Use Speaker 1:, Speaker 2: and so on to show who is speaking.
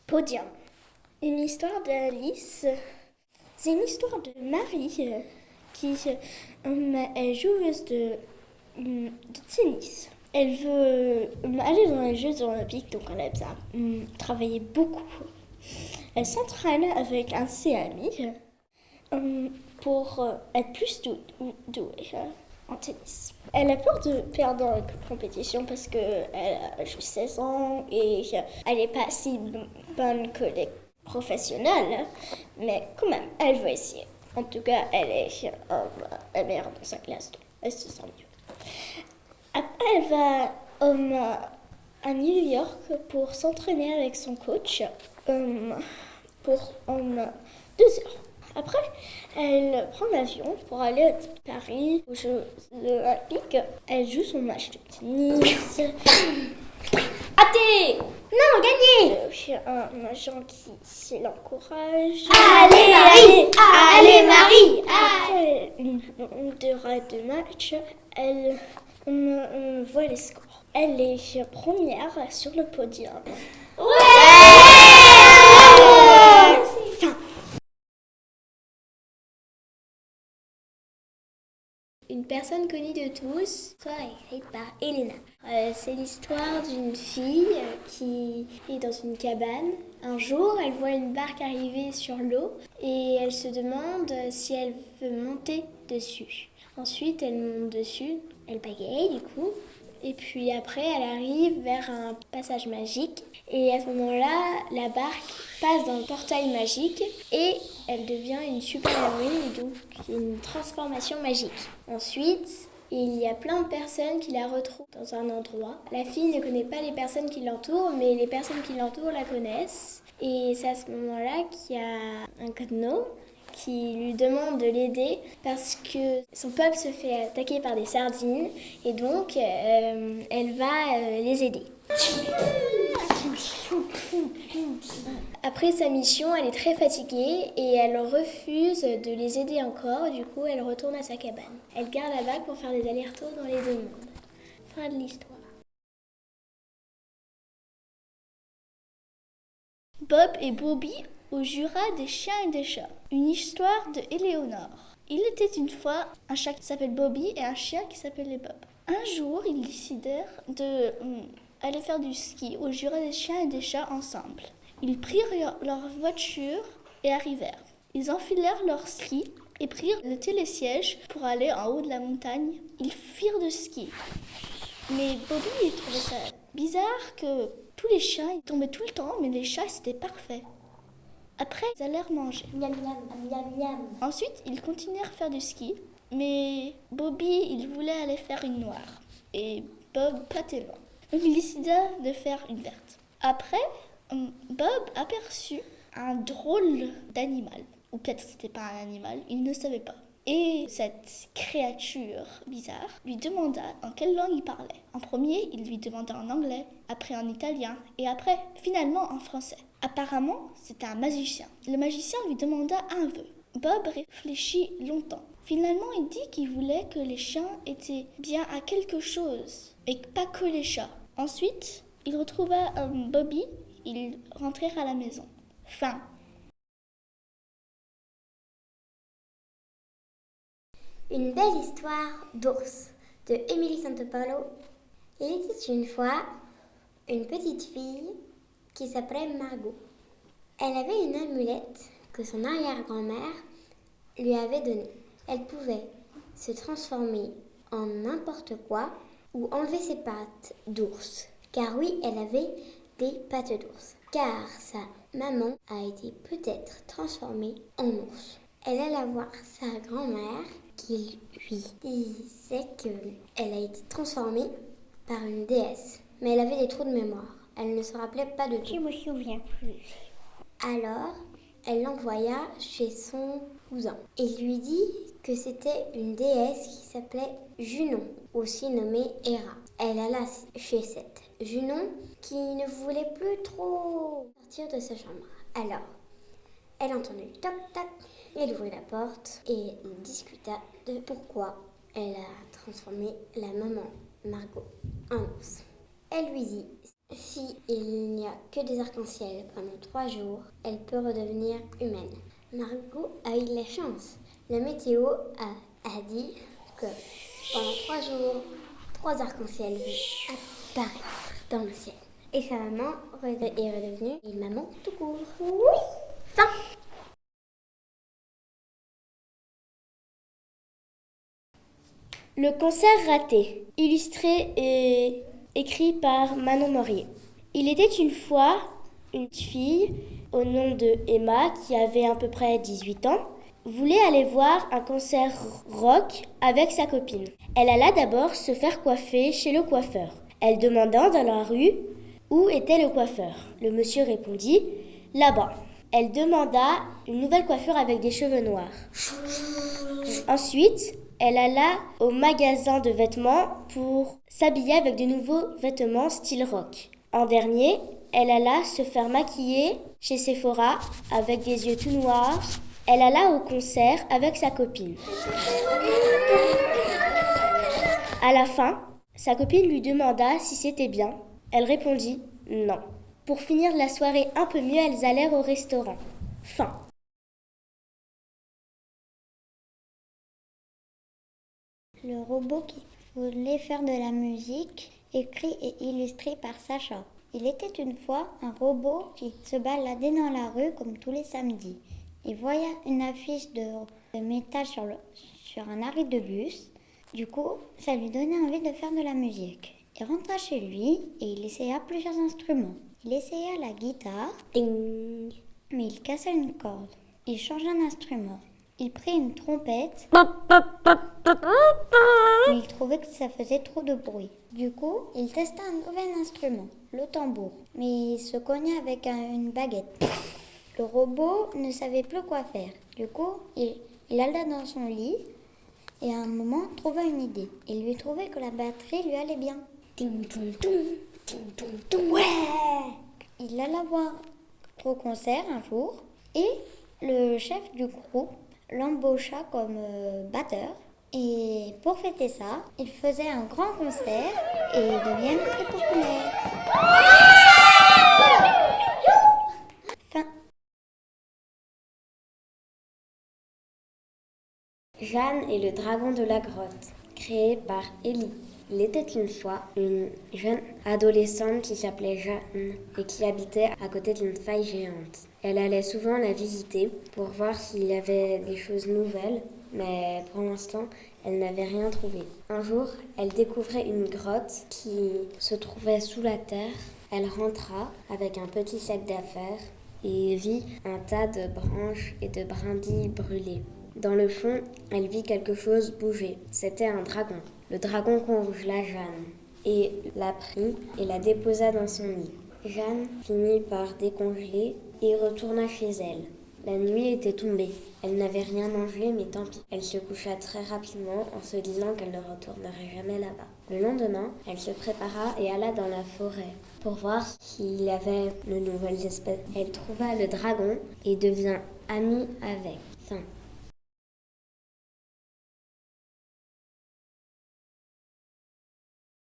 Speaker 1: Podium. Une histoire d'Alice. C'est une histoire de Marie qui est joueuse de tennis. Elle veut aller dans les Jeux Olympiques, donc elle a besoin travailler beaucoup. Elle s'entraîne avec un de ses amis pour être plus douée en tennis. Elle a peur de perdre en compétition parce qu'elle a juste 16 ans et elle n'est pas si bonne que les professionnels, mais quand même, elle veut essayer. En tout cas, elle est meilleure dans sa classe, donc elle se sent mieux. Après, elle va à New York pour s'entraîner avec son coach pour 2 heures. Après, elle prend l'avion pour aller à Paris aux Jeux Olympiques. Elle joue son match de tennis. Athée! Non, gagné! Un agent qui l'encourage.
Speaker 2: Allez Marie! Allez Marie!
Speaker 1: Après une heure de match, on voit les scores. Elle est première sur le podium.
Speaker 2: Une personne connue de tous, histoire écrite par Elena. C'est l'histoire d'une fille qui est dans une cabane. Un jour, elle voit une barque arriver sur l'eau et elle se demande si elle veut monter dessus. Ensuite, elle monte dessus, elle bagaye du coup. Et puis après, elle arrive vers un passage magique. Et à ce moment-là, la barque passe dans le portail magique et elle devient une super-héroïne, donc une transformation magique. Ensuite, il y a plein de personnes qui la retrouvent dans un endroit. La fille ne connaît pas les personnes qui l'entourent, mais les personnes qui l'entourent la connaissent. Et c'est à ce moment-là qu'il y a un gnome qui lui demande de l'aider parce que son peuple se fait attaquer par des sardines et donc elle va les aider. Après sa mission, elle est très fatiguée et elle refuse de les aider encore. Du coup, elle retourne à sa cabane. Elle garde la bague pour faire des allers-retours dans les deux mondes. Fin de l'histoire.
Speaker 3: Bob et Bobby au Jura des chiens et des chats. Une histoire de Éléonore. Il était une fois un chat qui s'appelle Bobby et un chien qui s'appelait Bob. Un jour, ils décidèrent d'aller faire du ski au Jura des chiens et des chats ensemble. Ils prirent leur voiture et arrivèrent. Ils enfilèrent leurs skis et prirent le télésiège pour aller en haut de la montagne. Ils firent de ski. Mais Bobby trouvait ça bizarre que tous les chiens ils tombaient tout le temps, mais les chats c'était parfait. Après, ils allèrent manger.
Speaker 2: Miam, miam, miam, miam.
Speaker 3: Ensuite, ils continuèrent à faire du ski, mais Bobby, il voulait aller faire une noire, et Bob pas tellement. Donc il décida de faire une verte. Après, Bob aperçut un drôle d'animal, ou peut-être que c'était pas un animal, il ne savait pas. Et cette créature bizarre lui demanda en quelle langue il parlait. En premier, il lui demanda en anglais, après en italien, et après, finalement, en français. Apparemment, c'était un magicien. Le magicien lui demanda un vœu. Bob réfléchit longtemps. Finalement, il dit qu'il voulait que les chiens étaient bien à quelque chose, et pas que les chats. Ensuite, il retrouva Bobby, ils rentrèrent à la maison. Fin.
Speaker 2: Une belle histoire d'ours de Émilie Santopolo. Il était une fois une petite fille qui s'appelait Margot. Elle avait une amulette que son arrière-grand-mère lui avait donnée. Elle pouvait se transformer en n'importe quoi ou enlever ses pattes d'ours. Car oui, elle avait des pattes d'ours. Car sa maman a été peut-être transformée en ours. Elle alla voir sa grand-mère qui lui disait qu'elle a été transformée par une déesse. Mais elle avait des trous de mémoire. Elle ne se rappelait pas de tout.
Speaker 1: Je me souviens plus.
Speaker 2: Alors, elle l'envoya chez son cousin et lui dit que c'était une déesse qui s'appelait Junon, aussi nommée Héra. Elle alla chez cette Junon qui ne voulait plus trop sortir de sa chambre. Alors, elle entendit toc-toc, elle ouvrit la porte et discuta de pourquoi elle a transformé la maman Margot en ours. Elle lui dit
Speaker 4: Si il n'y a que des arcs-en-ciel pendant 3 jours, elle peut redevenir humaine. Margot a eu de la chance. La météo a dit que pendant 3 jours, 3 arcs-en-ciel vont apparaître dans le ciel. Et sa maman est redevenue une maman tout court. Oui, fin.
Speaker 2: Le concert raté, illustré et écrit par Manon Morier. Il était une fois une fille au nom de Emma qui avait à peu près 18 ans, voulait aller voir un concert rock avec sa copine. Elle alla d'abord se faire coiffer chez le coiffeur. Elle demanda dans la rue où était le coiffeur. Le monsieur répondit « là-bas ». Elle demanda une nouvelle coiffure avec des cheveux noirs. Ensuite, elle alla au magasin de vêtements pour s'habiller avec de nouveaux vêtements style rock. En dernier, elle alla se faire maquiller chez Sephora avec des yeux tout noirs. Elle alla au concert avec sa copine. À la fin, sa copine lui demanda si c'était bien. Elle répondit non. Pour finir la soirée un peu mieux, elles allèrent au restaurant. Fin.
Speaker 5: Le robot qui voulait faire de la musique, écrit et illustré par Sacha. Il était une fois un robot qui se baladait dans la rue comme tous les samedis. Il voyait une affiche de métal sur un arrêt de bus. Du coup, ça lui donnait envie de faire de la musique. Il rentra chez lui et il essaya plusieurs instruments. Il essaya la guitare,
Speaker 4: Ding.
Speaker 5: mais il cassa une corde. Il changea d'instrument. Il prit une trompette, mais il trouvait que ça faisait trop de bruit. Du coup, il testa un nouvel instrument, le tambour, mais il se cogna avec une baguette. Le robot ne savait plus quoi faire. Du coup, il alla dans son lit et à un moment trouva une idée. Il lui trouvait que la batterie lui allait bien.
Speaker 4: Ding, dong, dong. Ding, dong, dong. Ouais.
Speaker 5: Il alla voir au concert un jour et le chef du groupe l'embaucha comme batteur. Et pour fêter ça, il faisait un grand concert et devient très populaire. Fin.
Speaker 4: Jeanne et le dragon de la grotte, créé par Ellie. Il était une fois une jeune adolescente qui s'appelait Jeanne et qui habitait à côté d'une faille géante. Elle allait souvent la visiter pour voir s'il y avait des choses nouvelles, mais pour l'instant, elle n'avait rien trouvé. Un jour, elle découvrait une grotte qui se trouvait sous la terre. Elle rentra avec un petit sac d'affaires et vit un tas de branches et de brindilles brûlées. Dans le fond, elle vit quelque chose bouger. C'était un dragon. Le dragon congela Jeanne et la prit et la déposa dans son lit. Jeanne finit par décongeler et retourna chez elle. La nuit était tombée. Elle n'avait rien mangé, mais tant pis. Elle se coucha très rapidement en se disant qu'elle ne retournerait jamais là-bas. Le lendemain, elle se prépara et alla dans la forêt pour voir s'il y avait de nouvelles espèces. Elle trouva le dragon et devint amie avec. Fin.